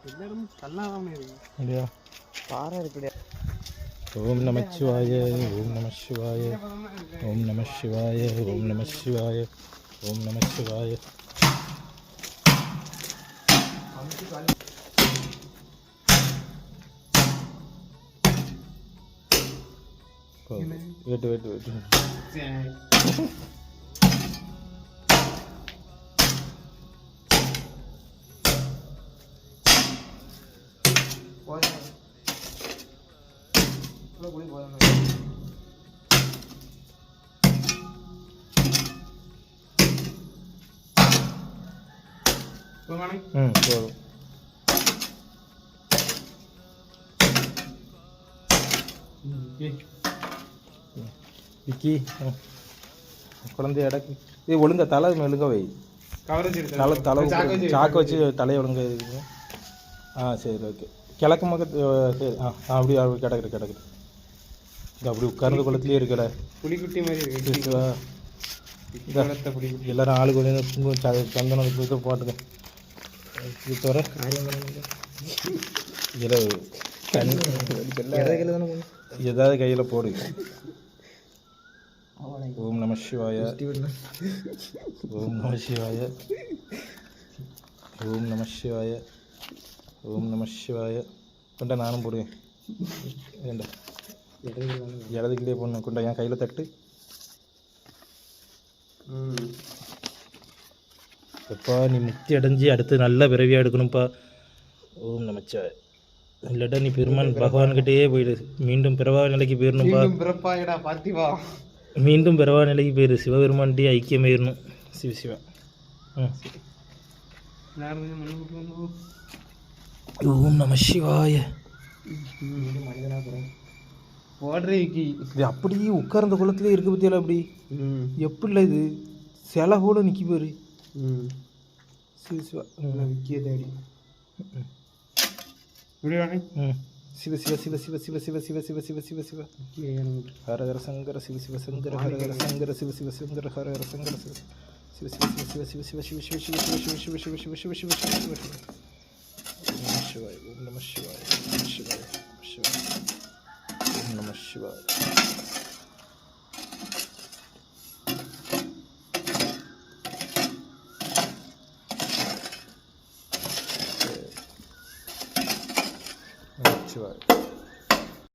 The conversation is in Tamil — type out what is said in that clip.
எல்லாரும் கல்லாதாம இருக்கு இல்லையா? பாறை இருக்குடா. ஓம் நம சிவாய, ஓம் நம சிவாய, ஓம் நம சிவாய, ஓம் நம சிவாய, ஓம் நம சிவாய. வெயிட் போதும். விக்கி குழந்தை இடக்கு இது ஒழுங்கா தலை மெழுங்க வை. தலை தலை சாக்கு வச்சு தலையை ஒழுங்க. சரி ஓகே. கிழக்கு பக்கம் சரி. அப்படி அப்படி கிடக்குது. இது அப்படி உட்கார்ந்து குளத்துலேயே இருக்கட புலிக்குட்டி மாதிரி இருக்கு. எல்லாரும் ஆளு கொஞ்சம் சந்தனம் இதை போட்டுங்க. இது தவிர ஏதாவது கையில் போடு. ஓம் நம சிவாய, ஓம் நம சிவாய, ஓம் நம சிவாய, ஓம் நம சிவாய. கொண்டா நானும் போடுவேன். வேண்டா இடதுக்கிட்டே போடணும். கொண்டா என் கையில் தட்டு. எப்பா நீ முக்தி அடைஞ்சி அடுத்து நல்ல பிறவியாக எடுக்கணும்ப்பா. ஓம் நமச்சிவாய. இல்லாட்டா நீ பெருமான் பகவான்கிட்டயே போயிடு. மீண்டும் பிறவா நிலைக்கு போயிடணும்ப்பா. மீண்டும் பிறவா நிலைக்கு போயிடு. சிவபெருமான்கிட்டே ஐக்கியமாயிடணும். சிவா. ஓம் நம சிவாய. இது அப்படியே உட்கார்ந்த குளத்துலேயே இருக்க பற்றியால அப்படி எப்படில இது சிலை கூட நிற்கி போயிரு. சிவா விக்கிய தேடி சிவ சிவ சிவ சிவ சிவ சிவ சிவ சிவ சிவ சிவ சிவ ஹரஹர சங்கர சிவ சிவ சங்கர ஹரஹர சங்கர சிவ சிவ சங்கர ஹரஹர சங்கர சிவ சிவ சிவ சிவ சிவ சிவ சிவ சிவ சிவ சிவ சிவ சிவ சிவ சிவ சிவ சிவ சிவ சிவ நம சிவாய, ஓம் நம சிவாய, நம சிவாய, நம சிவாய, ஓம் நம சிவாய.